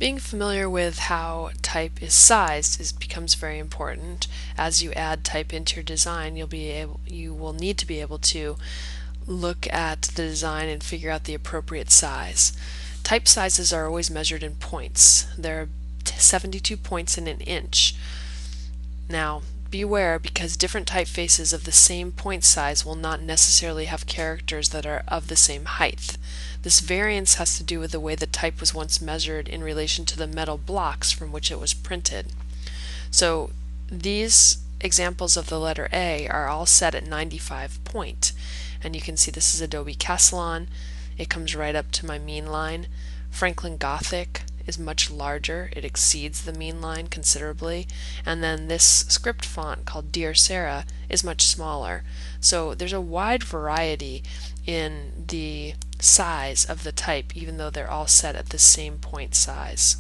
Being familiar with how type is sized becomes very important. As you add type into your design, you will need to be able to look at the design and figure out the appropriate size. Type sizes are always measured in points. There are 72 points in an inch. Now, beware, because different typefaces of the same point size will not necessarily have characters that are of the same height. This variance has to do with the way the type was once measured in relation to the metal blocks from which it was printed. So these examples of the letter A are all set at 95 point, and you can see this is Adobe Castellan. It comes right up to my mean line. Franklin Gothic is much larger. It exceeds the mean line considerably. And then this script font called Dear Sarah is much smaller. So there's a wide variety in the size of the type, even though they're all set at the same point size.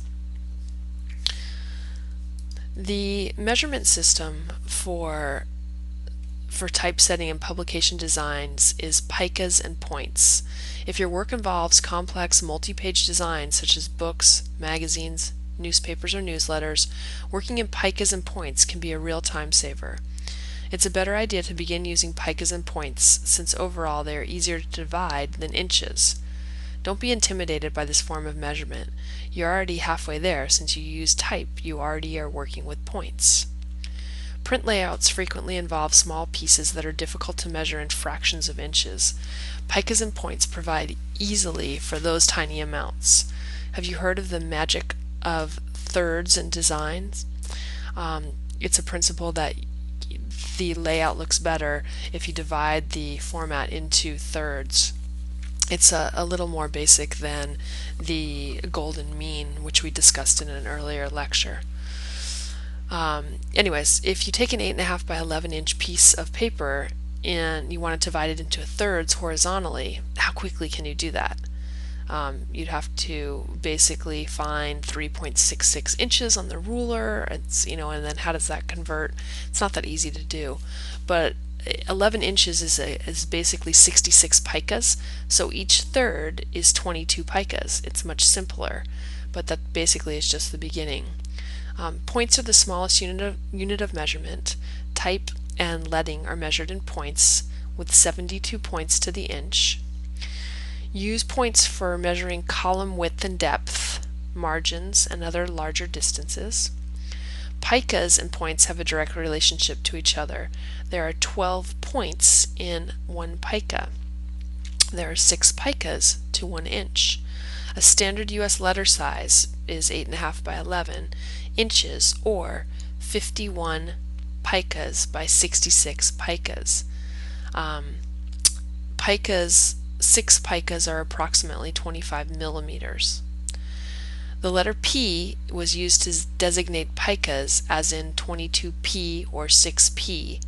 The measurement system for typesetting and publication designs is picas and points. If your work involves complex multi-page designs such as books, magazines, newspapers, or newsletters, working in picas and points can be a real time saver. It's a better idea to begin using picas and points since overall they are easier to divide than inches. Don't be intimidated by this form of measurement. You're already halfway there since you use type. You already are working with points. Print layouts frequently involve small pieces that are difficult to measure in fractions of inches. Picas and points provide easily for those tiny amounts. Have you heard of the magic of thirds in designs? It's a principle that the layout looks better if you divide the format into thirds. It's a little more basic than the golden mean, which we discussed in an earlier lecture. Anyways, if you take an 8.5 by 11 inch piece of paper and you want to divide it into thirds horizontally, how quickly can you do that? You'd have to basically find 3.66 inches on the ruler. And then how does that convert? It's not that easy to do, but 11 inches is basically 66 picas, so each third is 22 picas. It's much simpler, but that basically is just the beginning. Points are the smallest unit of measurement. Type and leading are measured in points with 72 points to the inch. Use points for measuring column width and depth, margins, and other larger distances. Picas and points have a direct relationship to each other. There are 12 points in 1 pica. There are 6 picas to 1 inch. A standard US letter size is 8.5 by 11 inches or 51 picas by 66 picas. 6 picas are approximately 25 millimeters. The letter P was used to designate picas, as in 22p or 6p,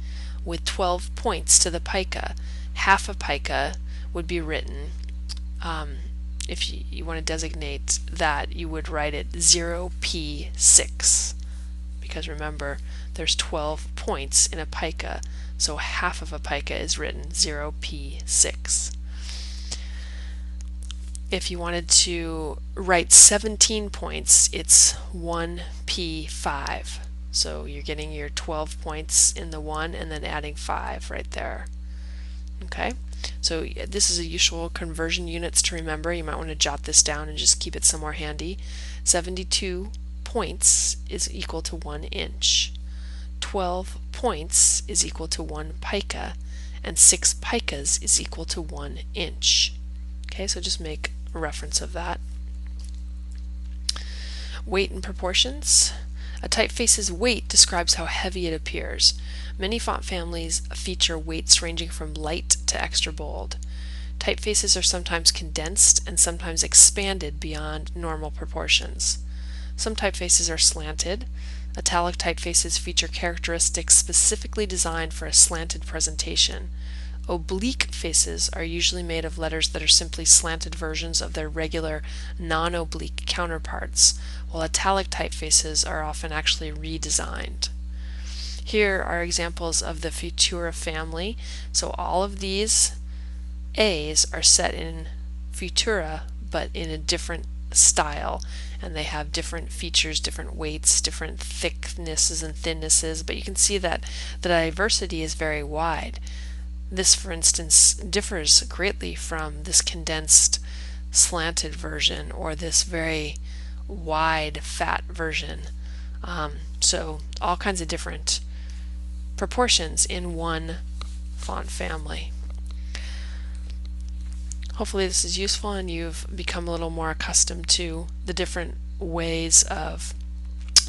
with 12 points to the pica. Half a pica would be written, if you want to designate that, you would write it 0p6, because remember, there's 12 points in a pica, so half of a pica is written 0p6. If you wanted to write 17 points, it's 1p5. So you're getting your 12 points in the 1 and then adding 5 right there. Okay, so this is a useful conversion units to remember. You might want to jot this down and just keep it somewhere handy. 72 points is equal to 1 inch. 12 points is equal to 1 pica, and 6 picas is equal to 1 inch. Okay, so just make a reference of that. Weight and proportions. A typeface's weight describes how heavy it appears. Many font families feature weights ranging from light to extra bold. Typefaces are sometimes condensed and sometimes expanded beyond normal proportions. Some typefaces are slanted. Italic typefaces feature characteristics specifically designed for a slanted presentation. Oblique faces are usually made of letters that are simply slanted versions of their regular non-oblique counterparts, while italic typefaces are often actually redesigned. Here are examples of the Futura family. So all of these A's are set in Futura, but in a different style, and they have different features, different weights, different thicknesses and thinnesses, but you can see that the diversity is very wide. This, for instance, differs greatly from this condensed slanted version or this very wide fat version. So all kinds of different proportions in one font family. Hopefully this is useful and you've become a little more accustomed to the different ways of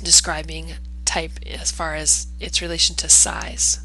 describing type as far as its relation to size.